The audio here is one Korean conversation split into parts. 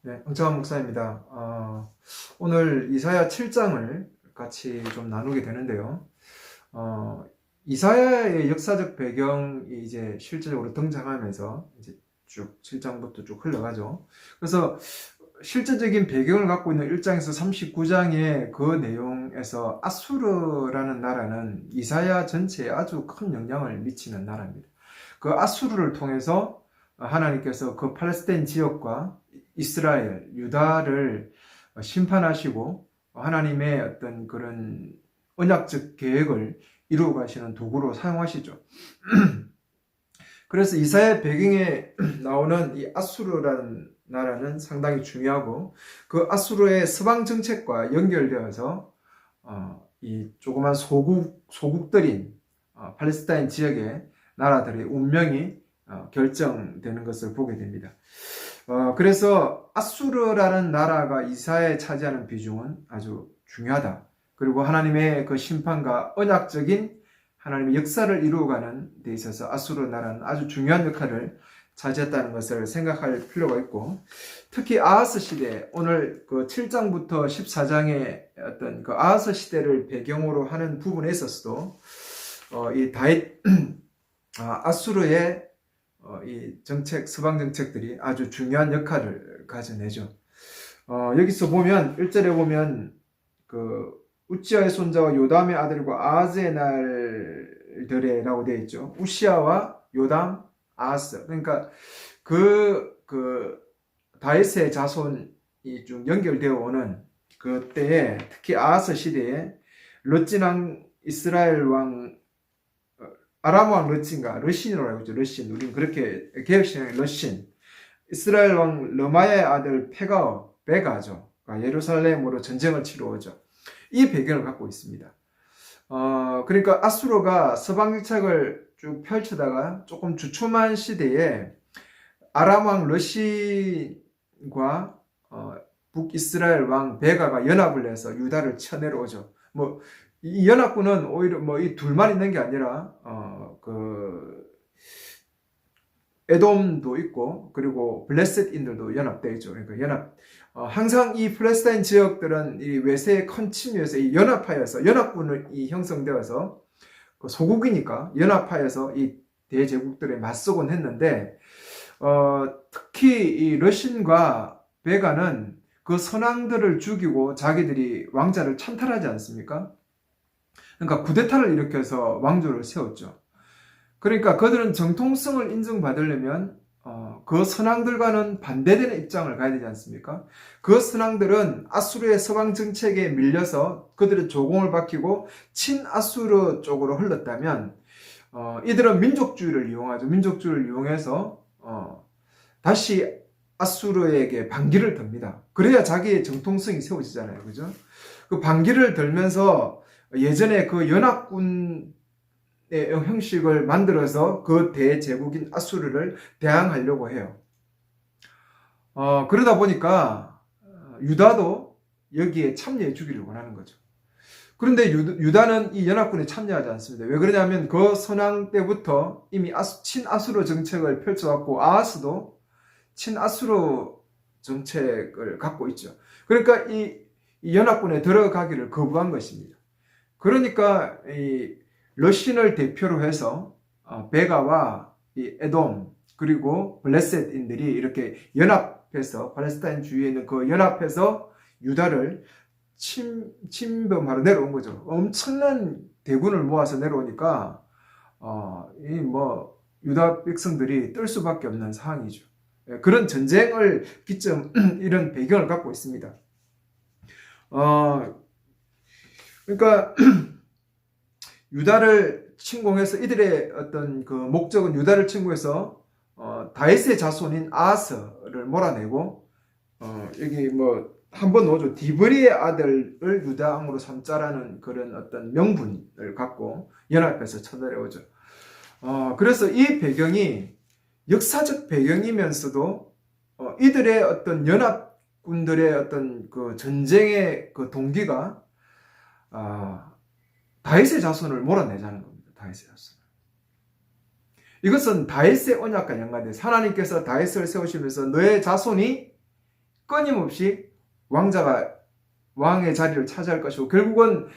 네, 정창환 목사입니다. 오늘 이사야 7장을 같이 좀 나누게 되는데요. 어, 이사야의 역사적 배경이 이제 실제적으로 등장하면서 이제 쭉 7장부터 쭉 흘러가죠. 그래서 실제적인 배경을 갖고 있는 1장에서 39장의 그 내용에서 아수르라는 나라는 이사야 전체에 아주 큰 영향을 미치는 나라입니다. 그 아수르를 통해서 하나님께서 그 팔레스타인 지역과 이스라엘, 유다를 심판하시고 하나님의 어떤 그런 언약적 계획을 이루어 가시는 도구로 사용하시죠. 그래서 이사야 배경에 나오는 이 아수르라는 나라는 상당히 중요하고 그 아수르의 서방 정책과 연결되어서 이 조그만 소국들인 팔레스타인 지역의 나라들의 운명이 결정되는 것을 보게 됩니다. 그래서 아수르라는 나라가 이사야에 차지하는 비중은 아주 중요하다. 그리고 하나님의 그 심판과 언약적인 하나님의 역사를 이루어가는 데 있어서 아수르 나라는 아주 중요한 역할을 차지했다는 것을 생각할 필요가 있고, 특히 아하스 시대, 오늘 그 7장부터 14장의 어떤 그 아하스 시대를 배경으로 하는 부분에 있어서도 이 아수르의 이 정책, 서방 정책들이 아주 중요한 역할을 가져내죠. 여기서 보면 1절에 보면 그 우찌아의 손자와 요담의 아들과 아하즈의 날들에라고 되어 있죠. 우시아와 요담, 아하스. 그러니까 그 다윗의 자손이 좀 연결되어 오는 그때에 특히 아하스 시대에 르진왕 이스라엘 왕 아람 왕 러신이라고 알고 있죠. 러신. 우리는 그렇게 개혁신앙의 러신. 이스라엘 왕 르마야의 아들 베가죠. 예루살렘으로 전쟁을 치러오죠. 이 배경을 갖고 있습니다. 그러니까 아수르가 서방 정책을 쭉 펼치다가 조금 주춤한 시대에 아람 왕 러신과 북이스라엘 왕 베가가 연합을 해서 유다를 쳐내려오죠. 이 연합군은 오히려 이 둘만 있는 게 아니라 에돔도 있고 그리고 블레셋인들도 연합되어 있죠. 그러니까 항상 이 팔레스타인 지역들은 이 외세의 큰 침입에서 이 연합군이 형성되어서 그 소국이니까 연합하여서 이 대제국들에 맞서곤 했는데 특히 이 러신과 베가는 그 선왕들을 죽이고 자기들이 왕자를 찬탈하지 않습니까? 그러니까 쿠데타를 일으켜서 왕조를 세웠죠. 그러니까 그들은 정통성을 인정받으려면 그 선왕들과는 반대되는 입장을 가야 되지 않습니까? 그 선왕들은 아수르의 서방 정책에 밀려서 그들의 조공을 받기고 친아수르 쪽으로 흘렀다면 이들은 민족주의를 이용하죠. 민족주의를 이용해서 다시 아수르에게 반기를 듭니다. 그래야 자기의 정통성이 세워지잖아요. 그죠? 그 반기를 들면서 예전에 그 연합군의 형식을 만들어서 그 대제국인 아수르를 대항하려고 해요. 그러다 보니까 유다도 여기에 참여해 주기를 원하는 거죠. 그런데 유다는 이 연합군에 참여하지 않습니다. 왜 그러냐면 그 선왕 때부터 이미 친아수르 정책을 펼쳐왔고 아하스도 친아수르 정책을 갖고 있죠. 그러니까 이 연합군에 들어가기를 거부한 것입니다. 그러니까 이 러신을 대표로 해서 베가와 이 에돔 그리고 블레셋인들이 이렇게 연합해서 팔레스타인 주위에 있는 그 연합해서 유다를 침범하러 내려온 거죠. 엄청난 대군을 모아서 내려오니까 유다 백성들이 뜰 수밖에 없는 상황이죠. 그런 전쟁을 기점 이런 배경을 갖고 있습니다. 그러니까 유다를 침공해서 이들의 어떤 그 목적은 유다를 침공해서 다윗의 자손인 아하스를 몰아내고 여기 한번 넣어줘. 디브리의 아들을 유다 왕으로 삼자라는 그런 어떤 명분을 갖고 연합해서 쳐내려오죠. 그래서 이 배경이 역사적 배경이면서도 이들의 어떤 연합군들의 어떤 그 전쟁의 그 동기가 다윗의 자손을 몰아내자는 겁니다. 다윗의 자손. 이것은 다윗의 언약과 연관돼서 하나님께서 다윗을 세우시면서 너의 자손이 끊임없이 왕의 자리를 차지할 것이고, 결국은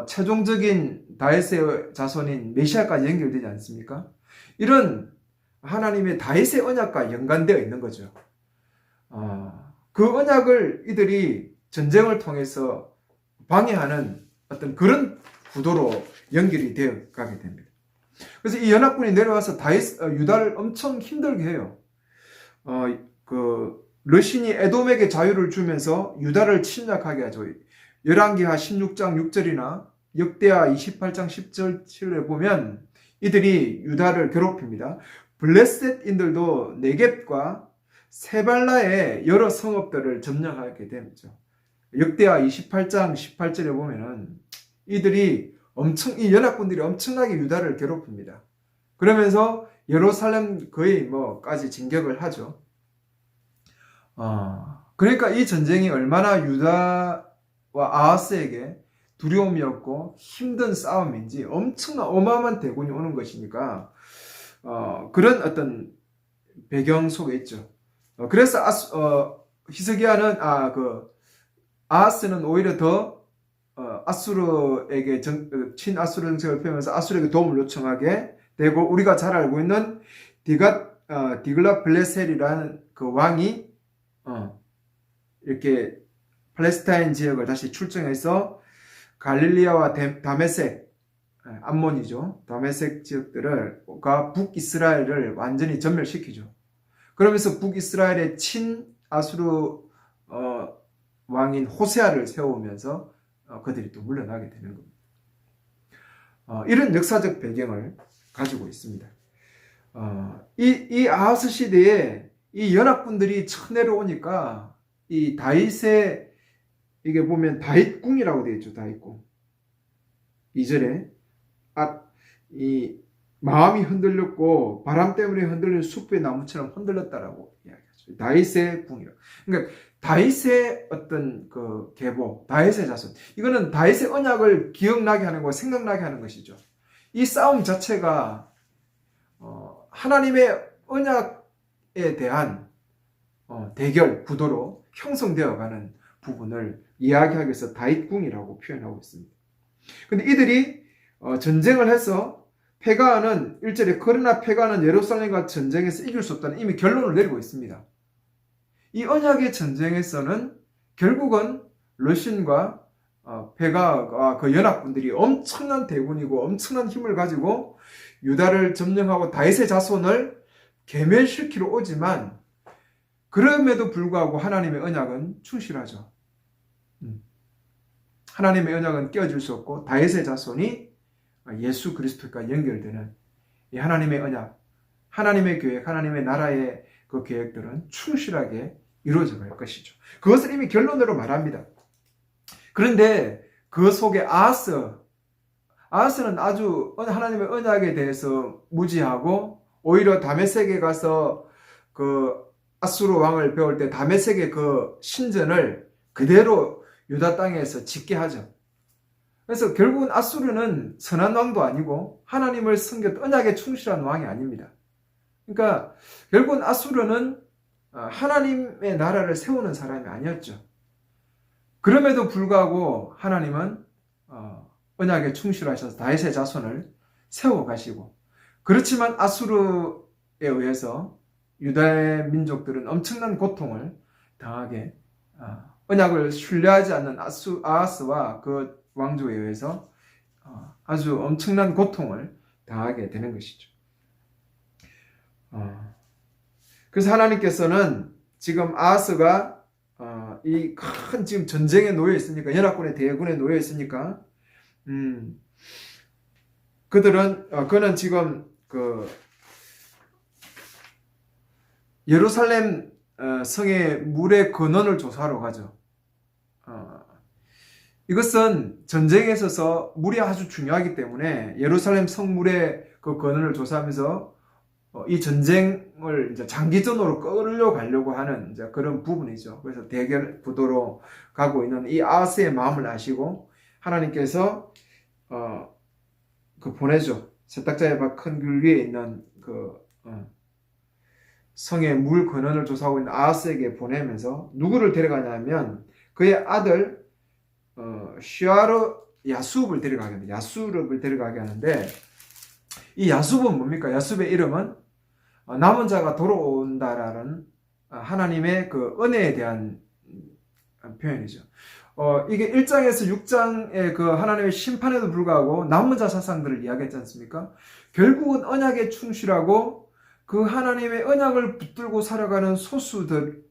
최종적인 다윗의 자손인 메시아까지 연결되지 않습니까? 이런 하나님의 다윗의 언약과 연관되어 있는 거죠. 그 언약을 이들이 전쟁을 통해서 방해하는 어떤 그런 구도로 연결이 되어 가게 됩니다. 그래서 이 연합군이 내려와서 유다를 엄청 힘들게 해요. 르신이 에돔에게 자유를 주면서 유다를 침략하게 하죠. 열왕기하 16장 6절이나 역대하 28장 10절에 보면 이들이 유다를 괴롭힙니다. 블레셋인들도 네겝과 세발라의 여러 성읍들을 점령하게 되죠. 역대하 28장 18절에 보면은 이들이 이 연합군들이 엄청나게 유다를 괴롭힙니다. 그러면서 예루살렘 거의 까지 진격을 하죠. 그러니까 이 전쟁이 얼마나 유다와 아하스에게 두려움이었고 힘든 싸움인지, 엄청난 어마어마한 대군이 오는 것이니까 그런 어떤 배경 속에 있죠. 그래서 히스기야는 아하스는 오히려 더 아수르에게 친아수르 정책을 펴면서 아수르에게 도움을 요청하게 되고, 우리가 잘 알고 있는 디글라 블레셀이라는 그 왕이 이렇게 팔레스타인 지역을 다시 출정해서 갈릴리아와 다메섹, 암몬이죠. 다메섹 지역들과 북이스라엘을 완전히 전멸시키죠. 그러면서 북이스라엘의 친아수르 왕인 호세아를 세우면서 그들이 또 물러나게 되는 겁니다. 이런 역사적 배경을 가지고 있습니다. 이 아하스 시대에 이 연합군들이 쳐내려오니까 이 다윗의, 이게 보면 다윗궁이라고 되어 있죠. 다윗궁 2절에 이 마음이 흔들렸고 바람 때문에 흔들린 숲의 나무처럼 흔들렸다라고 이야기하죠. 다윗의 궁이라고. 그러니까 다윗의 어떤 그 계보, 다윗의 자손, 이거는 다윗의 언약을 기억나게 하는 거, 생각나게 하는 것이죠. 이 싸움 자체가 하나님의 언약에 대한 대결 구도로 형성되어가는 부분을 이야기하기 위해서 다윗궁이라고 표현하고 있습니다. 근데 이들이 전쟁을 해서 페가는 1절에 그러나 페가는 예루살렘과 전쟁에서 이길 수 없다는 이미 결론을 내리고 있습니다. 이 언약의 전쟁에서는 결국은 르신과 페가와 그 연합군들이 엄청난 대군이고 엄청난 힘을 가지고 유다를 점령하고 다윗의 자손을 괴멸시키러 오지만, 그럼에도 불구하고 하나님의 언약은 충실하죠. 하나님의 언약은 깨어질 수 없고 다윗의 자손이 예수 그리스도와 연결되는 이 하나님의 언약, 하나님의 계획, 하나님의 나라의 그 계획들은 충실하게 이루어져 갈 것이죠. 그것을 이미 결론으로 말합니다. 그런데 그 속에 아하스는 아주 하나님의 언약에 대해서 무지하고, 오히려 다메섹에 가서 그 아수르 왕을 배울 때 다메섹의 그 신전을 그대로 유다 땅에서 짓게 하죠. 그래서 결국은 아수르는 선한 왕도 아니고 하나님을 섬겼던 언약에 충실한 왕이 아닙니다. 그러니까 결국은 아수르는 하나님의 나라를 세우는 사람이 아니었죠. 그럼에도 불구하고 하나님은 언약에 충실하셔서 다윗의 자손을 세워가시고, 그렇지만 아수르에 의해서 유다의 민족들은 엄청난 고통을 당하게, 언약을 신뢰하지 않는 아하스와 그 왕조에 의해서 아주 엄청난 고통을 당하게 되는 것이죠. 그래서 하나님께서는 지금 아하스가 이 큰 지금 전쟁에 놓여 있으니까, 연합군의 대군에 놓여 있으니까, 그는 지금 그 예루살렘 성의 물의 근원을 조사하러 가죠. 이것은 전쟁에 있어서 물이 아주 중요하기 때문에 예루살렘 성물의 그 근원을 조사하면서 이 전쟁을 이제 장기전으로 끌려가려고 하는 이제 그런 부분이죠. 그래서 대결 구도로 가고 있는 이 아하스의 마음을 아시고 하나님께서 보내죠. 세탁자의 큰 귤 위에 있는 성의 물 근원을 조사하고 있는 아하스에게 보내면서 누구를 데려가냐면 그의 아들 슈아르 야숲을 데려가게 합니다. 야숲을 데려가게 하는데 이 야숲은 뭡니까? 야숲의 이름은 남은 자가 돌아온다라는 하나님의 그 은혜에 대한 표현이죠. 이게 1장에서 6장의 그 하나님의 심판에도 불구하고 남은 자 사상들을 이야기했지 않습니까? 결국은 언약에 충실하고 그 하나님의 언약을 붙들고 살아가는 소수들은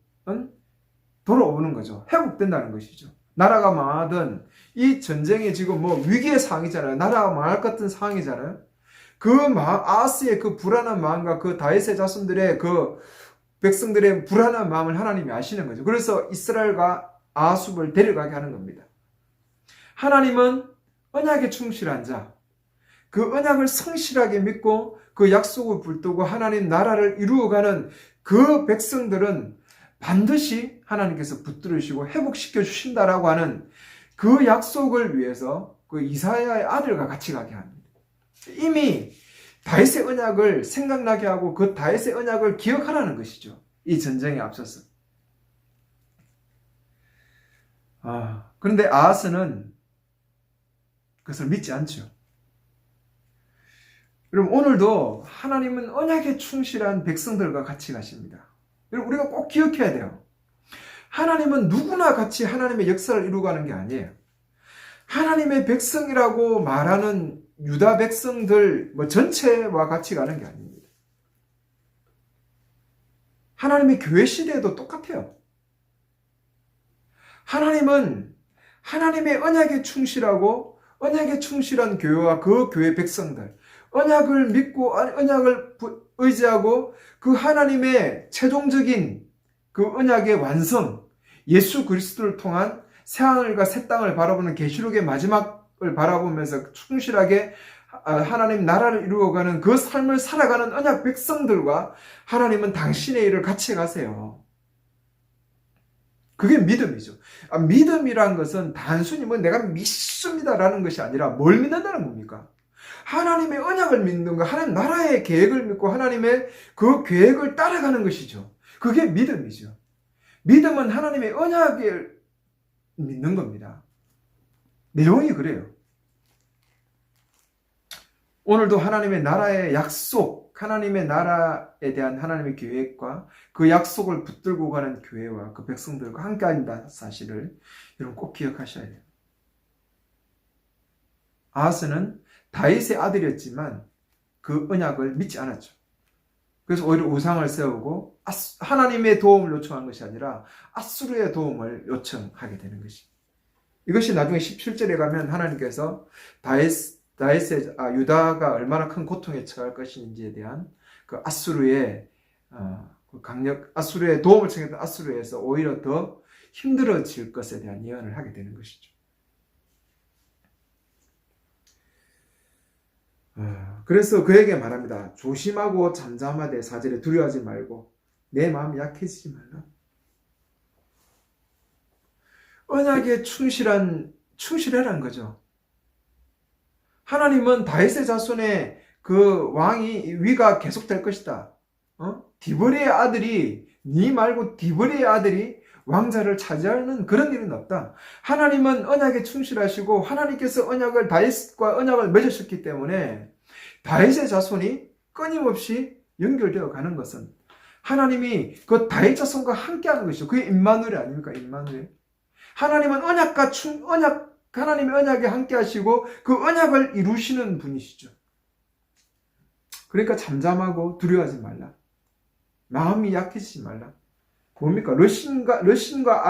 돌아오는 거죠. 회복된다는 것이죠. 나라가 망하든 이 전쟁이 지금 뭐 위기의 상황이잖아요. 나라가 망할 것 같은 상황이잖아요. 아하스의 그 불안한 마음과 그 다윗의 자손들의 그 백성들의 불안한 마음을 하나님이 아시는 거죠. 그래서 이스라엘과 아하숲을 데려가게 하는 겁니다. 하나님은 언약에 충실한 자, 그 언약을 성실하게 믿고 그 약속을 붙들고 하나님 나라를 이루어가는 그 백성들은 반드시 하나님께서 붙들으시고 회복시켜 주신다라고 하는 그 약속을 위해서 그 이사야의 아들과 같이 가게 합니다. 이미 다윗의 언약을 생각나게 하고 그 다윗의 언약을 기억하라는 것이죠. 이 전쟁에 앞서서. 그런데 아하스는 그것을 믿지 않죠. 여러분 오늘도 하나님은 언약에 충실한 백성들과 같이 가십니다. 여러분 우리가 꼭 기억해야 돼요. 하나님은 누구나 같이 하나님의 역사를 이루어가는 게 아니에요. 하나님의 백성이라고 말하는 유다 백성들 전체와 같이 가는 게 아닙니다. 하나님의 교회 시대에도 똑같아요. 하나님은 하나님의 언약에 충실하고 언약에 충실한 교회와 그 교회 백성들, 언약을 믿고 언약을 의지하고 그 하나님의 최종적인 그 언약의 완성, 예수 그리스도를 통한 새하늘과 새 땅을 바라보는 계시록의 마지막을 바라보면서 충실하게 하나님 나라를 이루어가는 그 삶을 살아가는 언약 백성들과 하나님은 당신의 일을 같이 가세요. 그게 믿음이죠. 믿음이란 것은 단순히 내가 믿습니다라는 것이 아니라 뭘 믿는다는 겁니까? 하나님의 언약을 믿는 것, 하나님 나라의 계획을 믿고 하나님의 그 계획을 따라가는 것이죠. 그게 믿음이죠. 믿음은 하나님의 언약을 믿는 겁니다. 내용이 그래요. 오늘도 하나님의 나라의 약속, 하나님의 나라에 대한 하나님의 계획과 그 약속을 붙들고 가는 교회와 그 백성들과 함께 한다는 사실을 여러분 꼭 기억하셔야 돼요. 아하스는 다윗의 아들이었지만 그 언약을 믿지 않았죠. 그래서 오히려 우상을 세우고 하나님의 도움을 요청한 것이 아니라 아수르의 도움을 요청하게 되는 것이. 이것이 나중에 17절에 가면 하나님께서 유다가 얼마나 큰 고통에 처할 것인지에 대한 그 아수르의 아수르의 도움을 청했던 아수르에서 오히려 더 힘들어질 것에 대한 예언을 하게 되는 것이죠. 그래서 그에게 말합니다. 조심하고 잠잠하되 4절에 두려워하지 말고 내 마음이 약해지지 말라. 언약에 충실해라는 거죠. 하나님은 다윗의 자손의 그 왕이 위가 계속될 것이다. 디브리의 아들이 네 말고 디브리의 아들이 왕자를 차지하는 그런 일은 없다. 하나님은 언약에 충실하시고 하나님께서 다윗과 언약을 맺으셨기 때문에 다윗의 자손이 끊임없이 연결되어 가는 것은 하나님이 그 다윗 자손과 함께하는 것이죠. 그게 임마누엘 아닙니까? 임마누엘. 하나님은 하나님의 언약에 함께하시고 그 언약을 이루시는 분이시죠. 그러니까 잠잠하고 두려워하지 말라. 마음이 약해지지 말라. 뭡니까? 러신과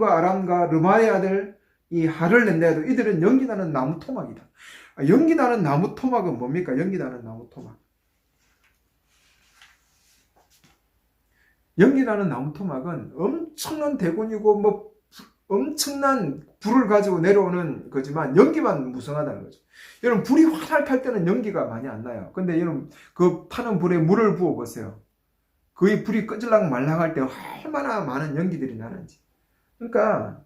아람과 르마의 아들 이 하를 낸다 해도 이들은 연기나는 나무 토막이다. 연기나는 나무 토막은 뭡니까? 연기나는 나무 토막. 연기나는 나무 토막은 엄청난 대군이고 엄청난 불을 가지고 내려오는 거지만 연기만 무성하다는 거죠. 여러분 불이 활활 탈 때는 연기가 많이 안 나요. 근데 여러분 그 타는 불에 물을 부어 보세요. 그 불이 끄질랑 말랑할 때 얼마나 많은 연기들이 나는지. 그러니까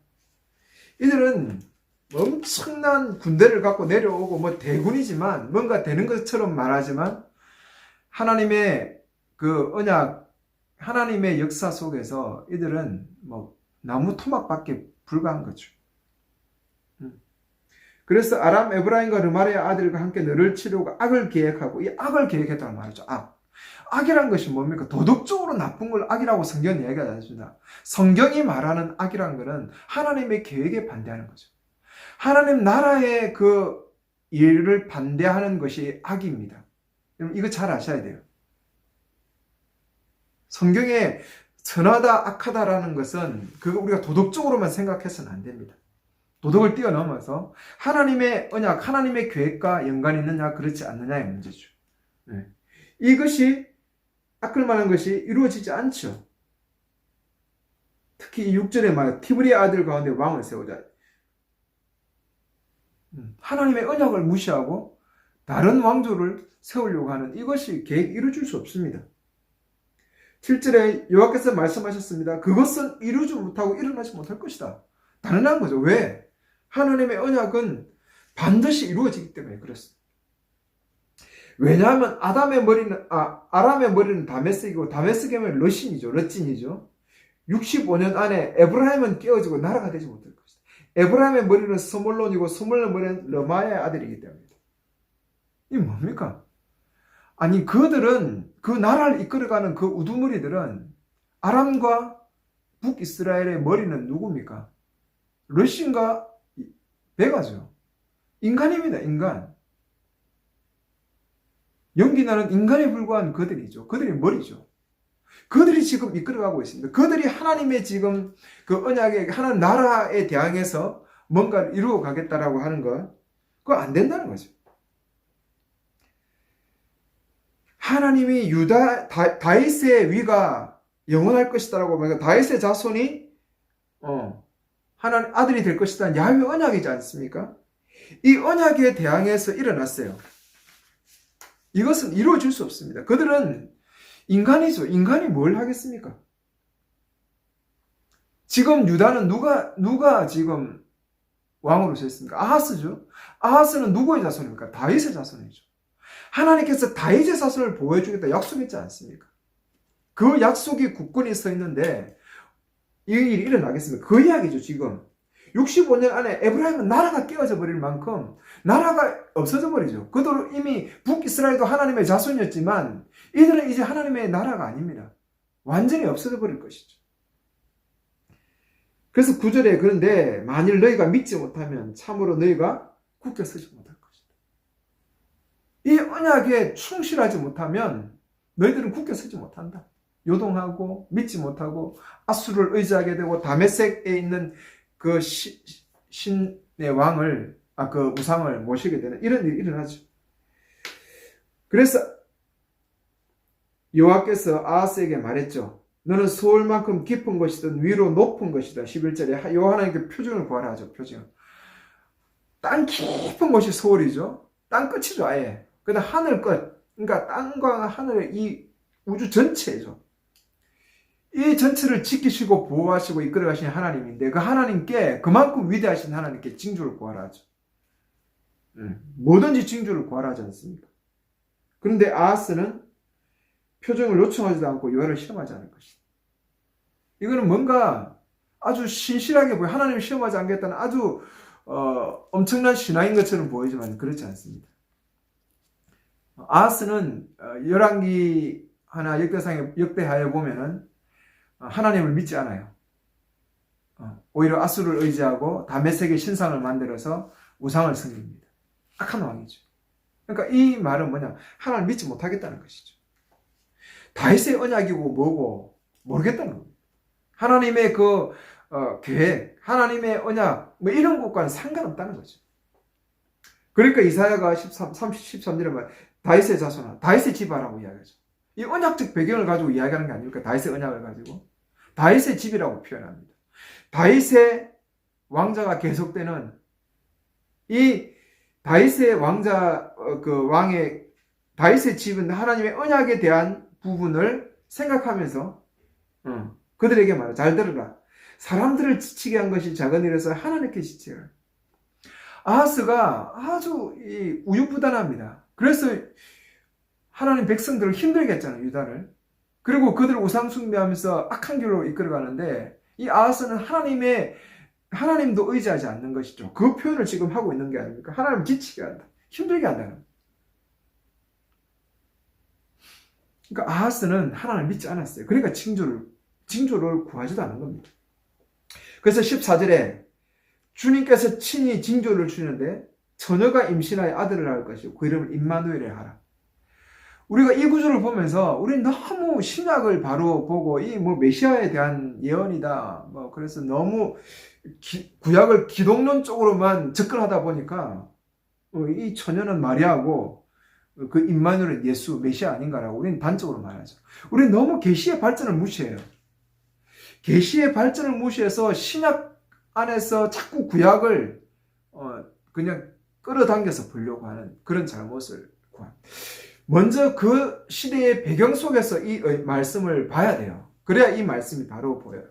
이들은 엄청난 군대를 갖고 내려오고 대군이지만 뭔가 되는 것처럼 말하지만 하나님의 그 언약 하나님의 역사 속에서 이들은 뭐 나무 토막밖에 불과한 거죠. 그래서 아람 에브라임과 르마리아 아들과 함께 너를 치려고 악을 계획하고, 이 악을 계획했다는 말이죠. 악이란 것이 뭡니까? 도덕적으로 나쁜 걸 악이라고 성경은 이야기하지 않습니다. 성경이 말하는 악이란 것은 하나님의 계획에 반대하는 거죠. 하나님 나라의 그 일을 반대하는 것이 악입니다. 여러분 이거 잘 아셔야 돼요. 성경에 선하다 악하다라는 것은 그거 우리가 도덕적으로만 생각해서는 안 됩니다. 도덕을 뛰어넘어서 하나님의 언약, 하나님의 계획과 연관이 있느냐 그렇지 않느냐의 문제죠. 네. 이것이 악을 말하는 것이 이루어지지 않죠. 특히 6절에 말 티브리아 아들 가운데 왕을 세우자. 하나님의 언약을 무시하고 다른 왕조를 세우려고 하는 이것이 계획 이루어질 수 없습니다. 7절에 여호와께서 말씀하셨습니다. 그것은 이루지 못하고 일어나지 못할 것이다. 단언한 거죠. 왜? 하나님의 언약은 반드시 이루어지기 때문에 그렇습니다. 왜냐하면 아람의 머리는 다메섹이고 다메섹의 머리는 르신이죠. 65년 안에 에브라임은 깨어지고 나라가 되지 못할 것이다. 에브라임의 머리는 스몰론이고 스몰론 머리는 르마야의 아들이기 때문이다. 이게 뭡니까? 아니 그들은 그 나라를 이끌어가는 그 우두머리들은 아람과 북이스라엘의 머리는 누굽니까? 르신과 베가죠. 인간입니다. 인간. 연기나는 인간에 불과한 그들이죠. 그들이 머리죠. 그들이 지금 이끌어가고 있습니다. 그들이 하나님의 지금 그 언약의 하나님 나라에 대항해서 뭔가를 이루어 가겠다라고 하는 것, 그거 안 된다는 거죠. 하나님이 다윗의 위가 영원할 것이다라고 말해서 다윗의 자손이 하나님 아들이 될 것이다. 야훼 언약이지 않습니까? 이 언약에 대항해서 일어났어요. 이것은 이루어질 수 없습니다. 그들은 인간이죠. 인간이 뭘 하겠습니까? 지금 유다는 누가 지금 왕으로 섰습니까? 아하스죠. 아하스는 누구의 자손입니까? 다윗의 자손이죠. 하나님께서 다윗의 자손을 보호해주겠다 약속했지 않습니까? 그 약속이 굳건히 서 있는데 이 일이 일어나겠습니까? 그 이야기죠. 지금 65년 안에 에브라임은 나라가 깨어져 버릴 만큼 나라가 없어져 버리죠. 그들은 이미 북이스라엘도 하나님의 자손이었지만 이들은 이제 하나님의 나라가 아닙니다. 완전히 없어져 버릴 것이죠. 그래서 9절에 그런데 만일 너희가 믿지 못하면 참으로 너희가 굳게 서지 못할 것이다. 이 언약에 충실하지 못하면 너희들은 굳게 서지 못한다. 요동하고 믿지 못하고 아수를 의지하게 되고 다메섹에 있는 그 신의 왕을 그 우상을 모시게 되는 이런 일이 일어나죠. 그래서 여호와께서 아하스에게 말했죠. 너는 서울만큼 깊은 것이든 위로 높은 것이다. 11절에 하나님께 표징을 구하라 하죠. 표징. 땅 깊은 곳이 서울이죠. 땅 끝이죠. 아예. 그다음 하늘 끝. 그러니까 땅과 하늘의 이 우주 전체죠. 이 전체를 지키시고 보호하시고 이끌어가신 하나님인데 그 하나님께 그만큼 위대하신 하나님께 징조를 구하라 하죠. 뭐든지 징조를 구하라 하지 않습니까? 그런데 아하스는 표정을 요청하지도 않고 여호와를 시험하지 않을 것이다. 이거는 뭔가 아주 신실하게 보여 하나님을 시험하지 않겠다는 아주 엄청난 신앙인 것처럼 보이지만 그렇지 않습니다. 아하스는 열왕기 하나 역대하에 보면은 하나님을 믿지 않아요. 오히려 아수를 의지하고 다메섹의 신상을 만들어서 우상을 섬깁니다. 악한 왕이죠. 그러니까 이 말은 뭐냐? 하나님을 믿지 못하겠다는 것이죠. 다윗의 언약이고 뭐고 모르겠다는 겁니다. 하나님의 그 계획, 하나님의 언약 뭐 이런 것과는 상관없다는 거죠. 그러니까 이사야가 13절에 말 다윗의 자손아, 다윗의 집안이라고 이야기하죠. 이 언약적 배경을 가지고 이야기하는 게 아닙니까? 다윗의 언약을 가지고 다윗의 집이라고 표현합니다. 다윗의 왕자가 계속되는 이 다윗의 왕자 그 왕의 다윗의 집은 하나님의 언약에 대한 부분을 생각하면서 그들에게 말해 잘 들으라. 사람들을 지치게 한 것이 작은 일에서 하나님께 지치라. 아하스가 아주 우유부단합니다. 그래서 하나님 백성들을 힘들게 했잖아요. 유다를. 그리고 그들 우상 숭배하면서 악한 길로 이끌어가는데 이 아하스는 하나님도 의지하지 않는 것이죠. 그 표현을 지금 하고 있는 게 아닙니까? 하나님 지치게 한다. 힘들게 한다는. 그러니까 아하스는 하나님을 믿지 않았어요. 그러니까 징조를 구하지도 않은 겁니다. 그래서 14절에 주님께서 친히 징조를 주는데 처녀가 임신하여 아들을 낳을 것이고 그 이름을 임마누엘이라 하라. 우리가 이 구절을 보면서 우리는 너무 신약을 바로 보고 이 뭐 메시아에 대한 예언이다. 뭐 그래서 너무 구약을 기독론 쪽으로만 접근하다 보니까 이 처녀는 마리아고 그 임마누엘은 예수 메시아 아닌가라고 우리는 단적으로 말하죠. 우리는 너무 계시의 발전을 무시해요. 계시의 발전을 무시해서 신약 안에서 자꾸 구약을 그냥 끌어당겨서 보려고 하는 그런 잘못을 구합니다. 먼저 그 시대의 배경 속에서 이 말씀을 봐야 돼요. 그래야 이 말씀이 바로 보여요.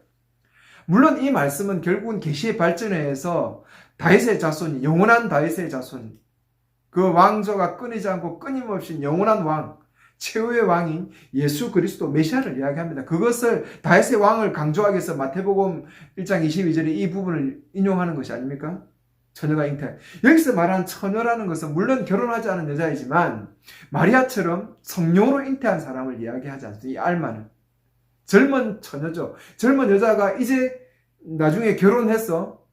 물론 이 말씀은 결국은 계시의 발전에 의해서 다윗의 자손이 영원한 다윗의 자손, 그 왕조가 끊이지 않고 끊임없이 영원한 왕, 최후의 왕인 예수 그리스도 메시아를 이야기합니다. 그것을 다윗의 왕을 강조하기 위해서 마태복음 1장 22절에 이 부분을 인용하는 것이 아닙니까? 처녀가 잉태. 여기서 말하는 처녀라는 것은 물론 결혼하지 않은 여자이지만 마리아처럼 성령으로 잉태한 사람을 이야기하지 않습니다. 이 알마는 젊은 처녀죠. 젊은 여자가 이제 나중에 결혼해서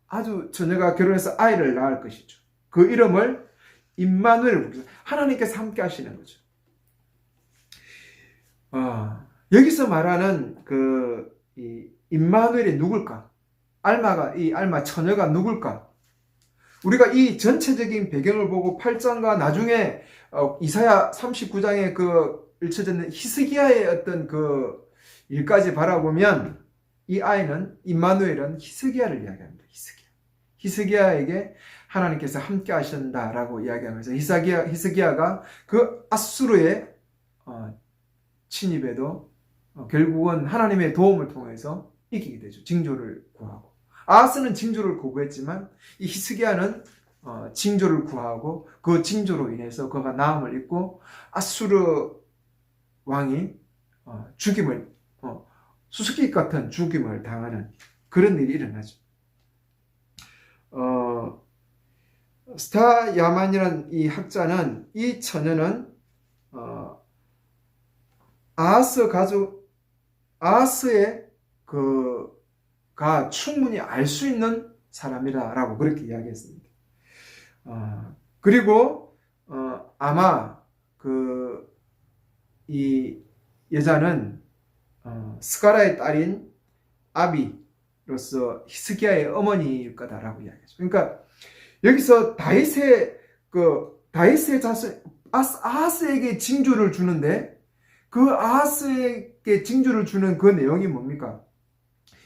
아주 처녀가 결혼해서 아이를 낳을 것이죠. 그 이름을 임마누엘, 하나님께서 함께 하시는 거죠. 여기서 말하는 이 임마누엘이 누굴까? 이 알마 처녀가 누굴까? 우리가 이 전체적인 배경을 보고 8장과 나중에 이사야 39장에 일쳐졌는 히스기야의 어떤 그 일까지 바라보면 이 아이는 임마누엘은 히스기야를 이야기합니다. 히스기야에게 하나님께서 함께 하신다라고 이야기하면서 히스기야가 그 아수르의 침입에도 결국은 하나님의 도움을 통해서 이기게 되죠. 징조를 구하고. 아하스는 징조를 거부했지만 이 히스기야는 징조를 구하고 그 징조로 인해서 그가 나음을 입고 아수르 왕이 죽임을 수수께끼 같은 죽임을 당하는 그런 일이 일어나죠. 스타야만이라는 이 학자는 이 처녀는 아하스의 가 충분히 알 수 있는 사람이라고 그렇게 이야기했습니다. 그리고 아마 이 여자는 스가라의 딸인 아비로서 히스기야의 어머니일 거다라고 이야기하죠. 그러니까 여기서 다윗의 자손 아하스에게 징조를 주는데 그 아하스에게 징조를 주는 그 내용이 뭡니까?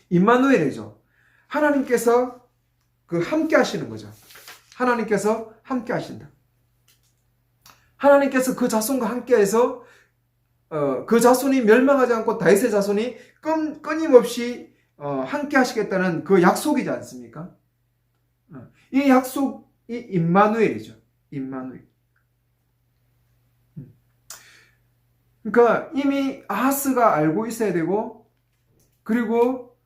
임마누엘이죠. 하나님께서 함께 하시는 거죠. 하나님께서 함께 하신다. 하나님께서 그 자손과 함께해서 그 자손이 멸망하지 않고 다윗의 자손이 끊임없이 함께 하시겠다는 그 약속이지 않습니까? 이 약속이 임마누엘이죠. 임마누엘. 그러니까 이미 아하스가 알고 있어야 되고, 그리고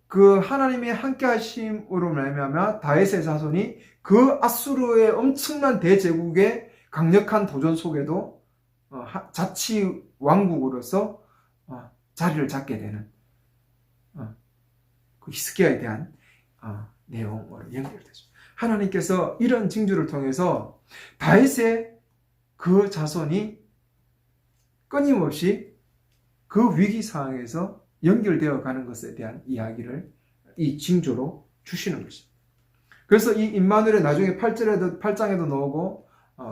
그 하나님의 함께 하심으로 말미암아 다윗의 자손이 그 아수르의 엄청난 대제국의 강력한 도전 속에도 자치 왕국으로서 자리를 잡게 되는 그 히스기야에 대한 내용으로 연결되죠. 하나님께서 이런 징조를 통해서 다윗의 그 자손이 끊임없이 그 위기 상황에서 연결되어 가는 것에 대한 이야기를 이 징조로 주시는 것입니다. 그래서 이 임마누엘은 나중에 8장에도 나오고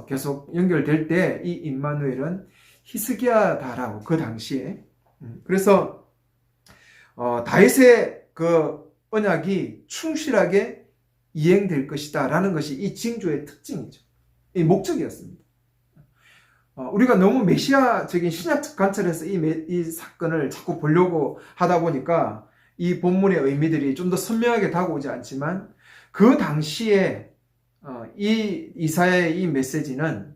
계속 연결될 때 이 임마누엘은 히스기야다라고 그 당시에. 그래서 다윗의 그 언약이 충실하게 이행될 것이다 라는 것이 이 징조의 특징이죠. 이 목적이었습니다. 우리가 너무 메시아적인 신약 관찰에서 이 사건을 자꾸 보려고 하다 보니까 이 본문의 의미들이 좀 더 선명하게 다가오지 않지만 그 당시에 이 이사야의 이 메시지는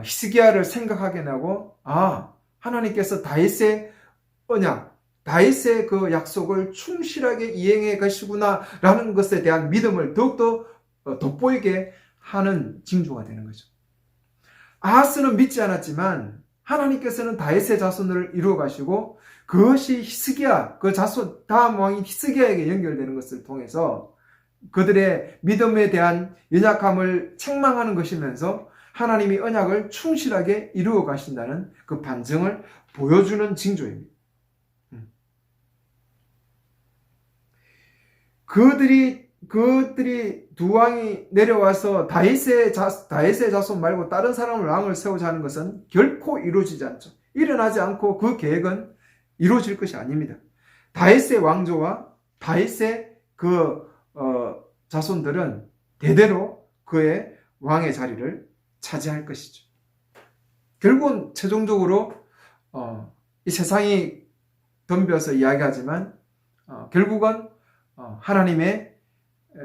히스기야를 생각하게 하고 하나님께서 다윗의 언약, 다윗의 그 약속을 충실하게 이행해 가시구나라는 것에 대한 믿음을 더욱더 돋보이게 하는 징조가 되는 거죠. 아하스는 믿지 않았지만 하나님께서는 다윗의 자손을 이루어 가시고 그것이 히스기야, 그 자손 다음 왕인 히스기야에게 연결되는 것을 통해서 그들의 믿음에 대한 연약함을 책망하는 것이면서 하나님이 언약을 충실하게 이루어 가신다는 그 반증을 보여주는 징조입니다. 그들이 두 왕이 내려와서 다윗의 자손 말고 다른 사람을 왕을 세우자 하는 것은 결코 이루어지지 않죠. 일어나지 않고 그 계획은 이루어질 것이 아닙니다. 다윗의 왕조와 다윗의 자손들은 대대로 그의 왕의 자리를 차지할 것이죠. 결국은 최종적으로 이 세상이 덤벼서 이야기하지만 결국은 하나님의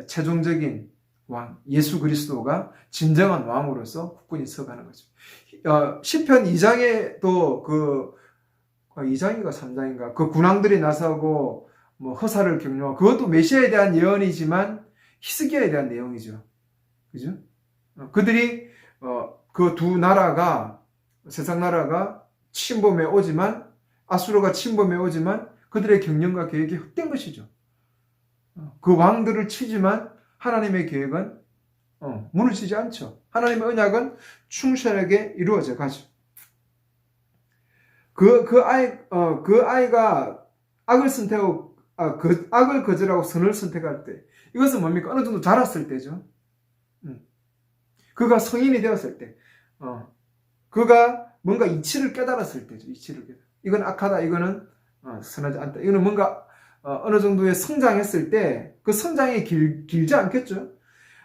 최종적인 왕 예수 그리스도가 진정한 왕으로서 굳건히 서가는 거죠. 시편 2장에도 2장인가 3장인가 그 군왕들이 나서고 뭐 허사를 격려하고 그것도 메시아에 대한 예언이지만 히스기야에 대한 내용이죠. 그죠? 그들이 그 두 나라가 세상 나라가 침범해 오지만 아수르가 침범해 오지만 그들의 경영과 계획이 헛된 것이죠. 그 왕들을 치지만 하나님의 계획은 무너지지 않죠. 하나님의 언약은 충실하게 이루어져 가죠. 그 아이가 악을 선택하고 악을 거절하고 선을 선택할 때 이것은 뭡니까? 어느 정도 자랐을 때죠. 그가 성인이 되었을 때, 그가 뭔가 이치를 깨달았을 때죠. 이건 악하다, 이거는 선하지 않다. 이거는 뭔가 어느 정도의 성장했을 때 그 성장이 길지 않겠죠.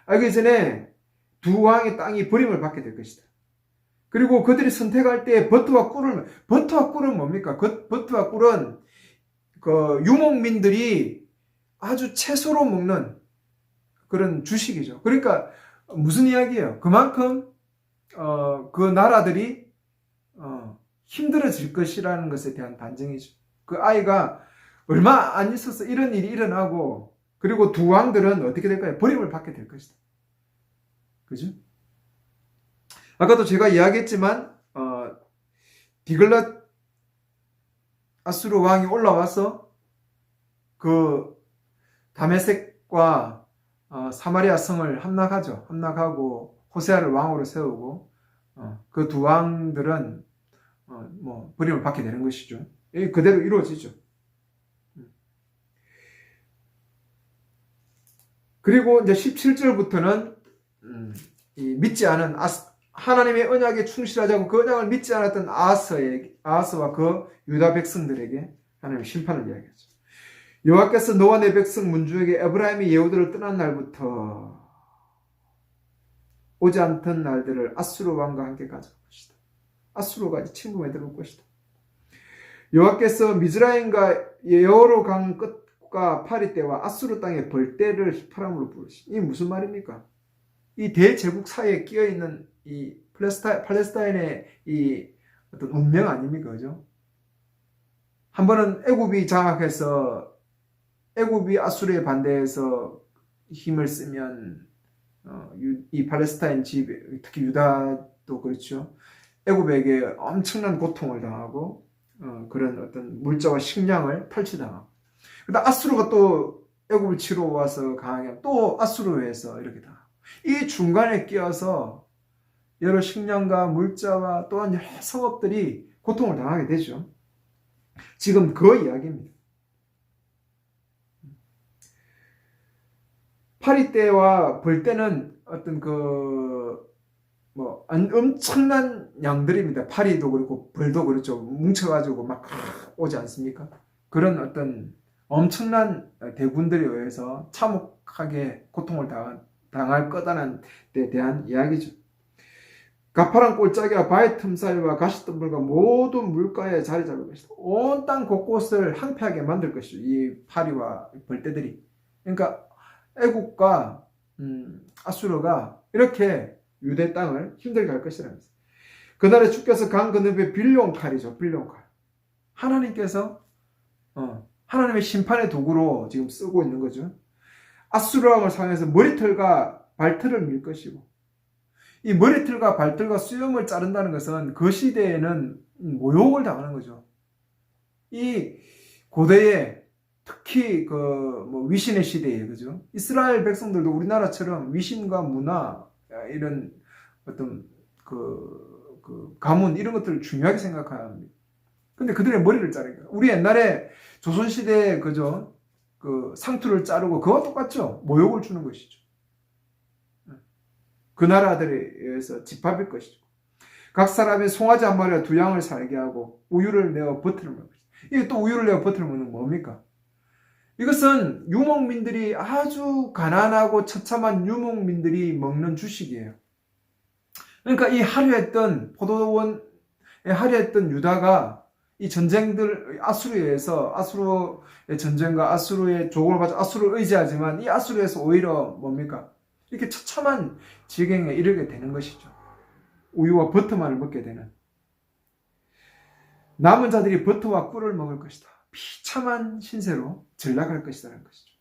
알기 전에 두 왕의 땅이 버림을 받게 될 것이다. 그리고 그들이 선택할 때 버터와 꿀은 뭡니까? 버터와 꿀은 그 유목민들이 아주 채소로 먹는 그런 주식이죠. 그러니까 무슨 이야기예요? 그만큼 그 나라들이 힘들어질 것이라는 것에 대한 반증이죠. 그 아이가 얼마 안 있어서 이런 일이 일어나고 그리고 두 왕들은 어떻게 될까요? 버림을 받게 될 것이다. 그죠? 아까도 제가 이야기했지만 디글랏 아수르 왕이 올라와서 그 다메섹과 사마리아 성을 함락하고 호세아를 왕으로 세우고 그 두 왕들은 버림을 받게 되는 것이죠. 그대로 이루어지죠. 그리고 이제 17절부터는 믿지 않은 하나님의 언약에 충실하지 않고 그 언약을 믿지 않았던 아하스와 그 유다 백성들에게 하나님의 심판을 이야기하죠. 여호와께서 너와 내 백성 문주에게 에브라임이 예후들을 떠난 날부터 오지 않던 날들을 아수르 왕과 함께 가져갈 것이다. 아수르가 침범에 들어올 것이다. 여호와께서 미즈라임과 여호로 강 끝과 파리 때와 아수르 땅의 벌떼를 휘파람으로 부르시. 이 무슨 말입니까? 이 대제국 사이에 끼어 있는 이 팔레스타인의 이 어떤 운명 아닙니까, 그죠? 한 번은 애굽이 장악해서 애굽이 아수르에 반대해서 힘을 쓰면 이 팔레스타인 지배, 특히 유다도 그렇죠. 애굽에게 엄청난 고통을 당하고 그런 어떤 물자와 식량을 탈취당하고, 그다음 아수르가 또 애굽을 치러 와서 강하게 또 아수르에서 이렇게 당하고, 이 중간에 끼어서 여러 식량과 물자와 또한 여러 성읍들이 고통을 당하게 되죠. 지금 그 이야기입니다. 파리 때와 벌 때는 어떤 엄청난 양들입니다. 파리도 그렇고 벌도 그렇죠. 뭉쳐가지고 막 오지 않습니까? 그런 어떤 엄청난 대군들에 의해서 참혹하게 고통을 당할 거다는 데 대한 이야기죠. 가파른 꼴짝이와 바위 틈 사이와 가시덤불과 모든 물가에 자리 잡을 것이다. 온 땅 곳곳을 항폐하게 만들 것이죠. 이 파리와 벌떼들이. 그러니까 애국과 아수르가 이렇게 유대 땅을 힘들게 할 것이라면서. 그날에 주께서 강 건너편에 빌려온 칼이죠. 빌려온 칼. 하나님께서 하나님의 심판의 도구로 지금 쓰고 있는 거죠. 아수르 왕을 사용해서 머리털과 발털을 밀 것이고, 이 머리털과 발털과 수염을 자른다는 것은 그 시대에는 모욕을 당하는 거죠. 이 고대에 특히 위신의 시대에, 그죠? 이스라엘 백성들도 우리나라처럼 위신과 문화, 이런 어떤 가문 이런 것들을 중요하게 생각합니다. 근데 그들의 머리를 자른 거예요. 우리 옛날에 조선시대에 그죠? 상투를 자르고 그와 똑같죠? 모욕을 주는 것이죠. 그 나라들에 의해서 집합일 것이죠. 각 사람이 송아지 한 마리와 두 양을 살게 하고 우유를 내어 버터를 먹는 것이죠. 이게 또 우유를 내어 버터를 먹는 건 뭡니까? 이것은 유목민들이 아주 가난하고 처참한 유목민들이 먹는 주식이에요. 그러니까 이 화려했던 포도원에 화려했던 유다가 이 전쟁들 아수르에 의해서 아수르의 전쟁과 아수르의 조공을 받아 아수르를 의지하지만 이 아수르에서 오히려 뭡니까? 이렇게 처참한 지경에 이르게 되는 것이죠. 우유와 버터만을 먹게 되는. 남은 자들이 버터와 꿀을 먹을 것이다. 비참한 신세로 전락할 것이라는 것이죠.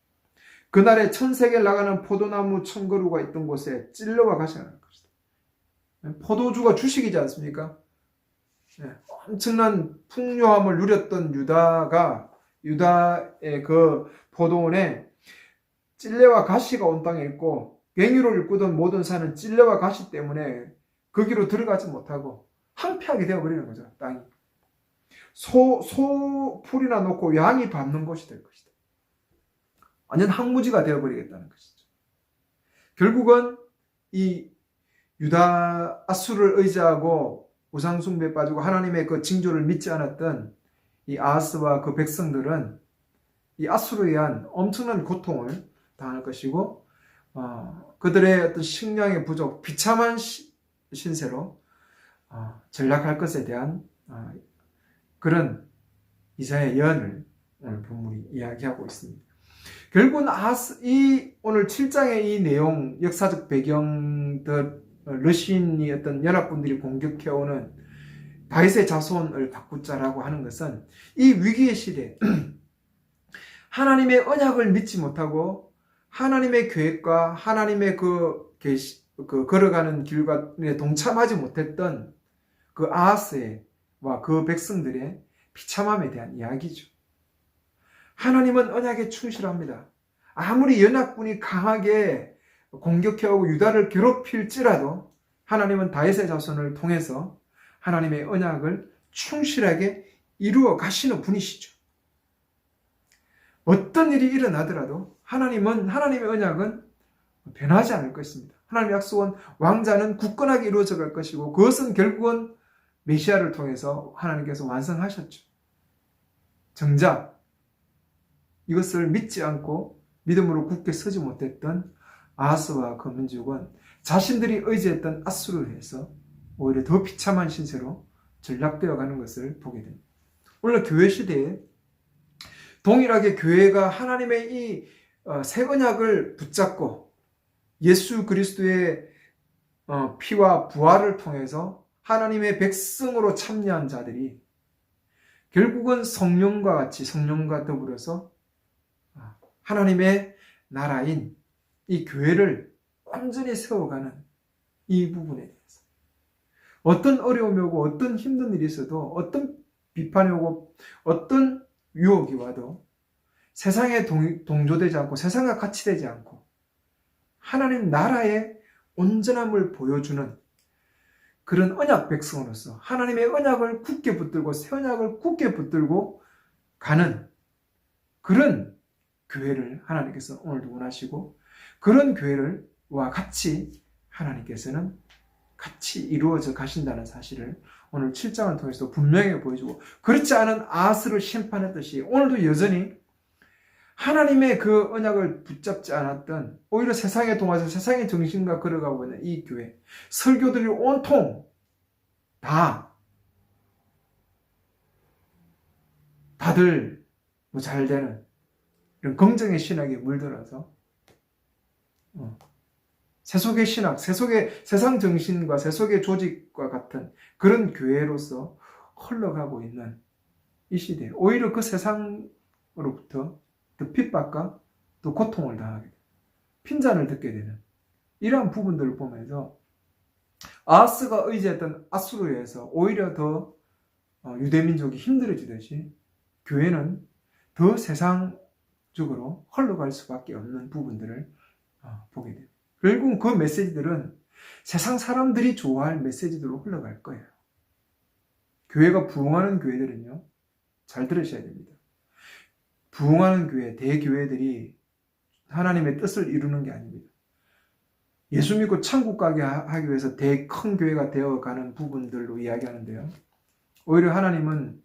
그날에 천세계를 나가는 포도나무 천그루가 있던 곳에 찔러와 가시게 할 것이다. 포도주가 주식이지 않습니까? 엄청난 풍요함을 누렸던 유다의 그 포도원에 찔레와 가시가 온 땅에 있고, 갱유를 일구던 모든 산은 찔레와 가시 때문에 거기로 들어가지 못하고 황폐하게 되어버리는 거죠. 땅이. 풀이나 놓고 양이 밟는 곳이 될 것이다. 완전 항무지가 되어버리겠다는 것이죠. 결국은 이 유다 아수를 의지하고 우상숭배에 빠지고 하나님의 그 징조를 믿지 않았던 이 아하스와 그 백성들은 이 아수르에 의한 엄청난 고통을 당할 것이고, 그들의 어떤 식량의 부족, 비참한 신세로 전락할 것에 대한 그런 이사야의 예언을 오늘 본문이 이야기하고 있습니다. 결국은 오늘 7장의 이 내용, 역사적 배경들, 러시인이 어떤 연합군들이 공격해오는 다윗의 자손을 바꾸자라고 하는 것은 이 위기의 시대, 하나님의 언약을 믿지 못하고 하나님의 계획과 하나님의 걸어가는 길과 동참하지 못했던 그 아하스와 그 백성들의 비참함에 대한 이야기죠. 하나님은 언약에 충실합니다. 아무리 연합군이 강하게 공격해오고 유다를 괴롭힐지라도 하나님은 다윗의 자손을 통해서 하나님의 언약을 충실하게 이루어 가시는 분이시죠. 어떤 일이 일어나더라도 하나님의 언약은 변하지 않을 것입니다. 하나님의 약속은 왕자는 굳건하게 이루어져 갈 것이고, 그것은 결국은 메시아를 통해서 하나님께서 완성하셨죠. 정작 이것을 믿지 않고 믿음으로 굳게 서지 못했던 아하스와 그 민족은 자신들이 의지했던 아수르에 의해서 오히려 더 비참한 신세로 전락되어 가는 것을 보게 됩니다. 오늘 교회 시대에 동일하게 교회가 하나님의 이 새 언약을 붙잡고 예수 그리스도의 피와 부활을 통해서 하나님의 백성으로 참여한 자들이 결국은 성령과 더불어서 하나님의 나라인 이 교회를 완전히 세워가는 이 부분에 대해서 어떤 어려움이 오고 어떤 힘든 일이 있어도 어떤 비판이 오고 어떤 유혹이 와도 세상에 동조되지 않고 세상과 같이 되지 않고 하나님 나라의 온전함을 보여주는 그런 언약 백성으로서 하나님의 언약을 굳게 붙들고 새 언약을 굳게 붙들고 가는 그런 교회를 하나님께서 오늘도 원하시고, 그런 교회와 같이 하나님께서는 같이 이루어져 가신다는 사실을 오늘 7장을 통해서 분명히 보여주고, 그렇지 않은 아하스를 심판했듯이 오늘도 여전히 하나님의 그 언약을 붙잡지 않았던, 오히려 세상에 동화해서 세상의 정신과 걸어가고 있는 이 교회, 설교들이 온통 다들 잘 되는 이런 긍정의 신학에 물들어서 세속의 신학, 세속의 세상 정신과 세속의 조직과 같은 그런 교회로서 흘러가고 있는 이 시대에 오히려 그 세상으로부터 더 핍박과 또 고통을 당하게 돼요. 핀잔을 듣게 되는 이러한 부분들을 보면서 아하스가 의지했던 아수르에서 오히려 더 유대민족이 힘들어지듯이 교회는 더 세상적으로 흘러갈 수밖에 없는 부분들을 보게 돼요. 결국 그 메시지들은 세상 사람들이 좋아할 메시지들로 흘러갈 거예요. 교회가 부흥하는 교회들은요, 잘 들으셔야 됩니다. 부흥하는 교회, 대교회들이 하나님의 뜻을 이루는 게 아닙니다. 예수 믿고 천국 가게 하기 위해서 큰 교회가 되어가는 부분들로 이야기하는데요. 오히려 하나님은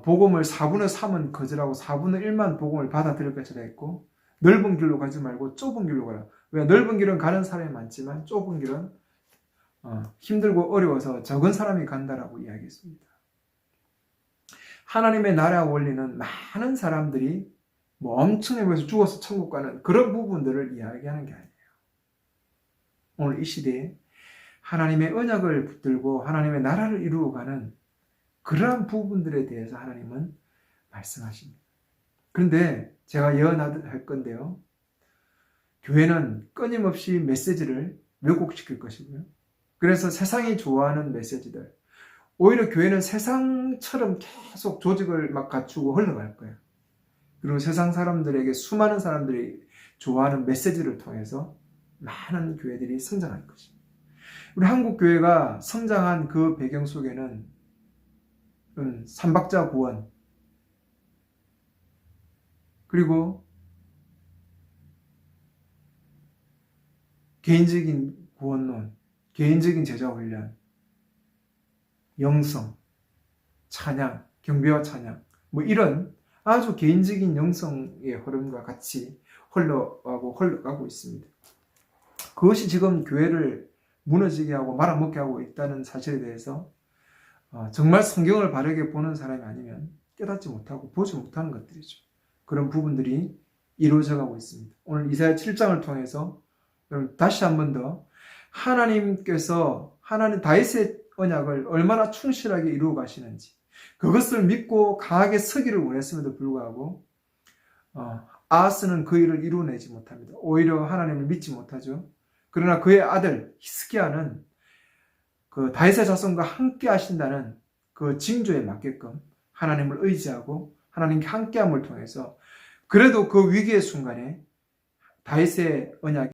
복음을 4분의 3은 거절하고 4분의 1만 복음을 받아들일 것이라 했고, 넓은 길로 가지 말고 좁은 길로 가라. 왜? 넓은 길은 가는 사람이 많지만 좁은 길은 힘들고 어려워서 적은 사람이 간다라고 이야기했습니다. 하나님의 나라 원리는 많은 사람들이 엄청나게 해서 죽어서 천국 가는 그런 부분들을 이야기하는 게 아니에요. 오늘 이 시대에 하나님의 언약을 붙들고 하나님의 나라를 이루어가는 그러한 부분들에 대해서 하나님은 말씀하십니다. 그런데 제가 예언할 건데요. 교회는 끊임없이 메시지를 왜곡시킬 것이고요. 그래서 세상이 좋아하는 메시지들, 오히려 교회는 세상처럼 계속 조직을 막 갖추고 흘러갈 거예요. 그리고 세상 사람들에게 수많은 사람들이 좋아하는 메시지를 통해서 많은 교회들이 성장할 것입니다. 우리 한국 교회가 성장한 그 배경 속에는 삼박자 구원, 그리고 개인적인 구원론, 개인적인 제자 훈련, 영성, 찬양, 경배와 찬양, 이런 아주 개인적인 영성의 흐름과 같이 흘러가고 있습니다. 그것이 지금 교회를 무너지게 하고 말아먹게 하고 있다는 사실에 대해서 정말 성경을 바르게 보는 사람이 아니면 깨닫지 못하고 보지 못하는 것들이죠. 그런 부분들이 이루어져 가고 있습니다. 오늘 이사야 7장을 통해서 다시 한 번 더 하나님께서 다윗의 언약을 얼마나 충실하게 이루어 가시는지, 그것을 믿고 강하게 서기를 원했음에도 불구하고 아하스는 그 일을 이루어내지 못합니다. 오히려 하나님을 믿지 못하죠. 그러나 그의 아들 히스기야는 그 다윗의 자손과 함께 하신다는 그 징조에 맞게끔 하나님을 의지하고 하나님께 함께함을 통해서 그래도 그 위기의 순간에 다윗의 언약이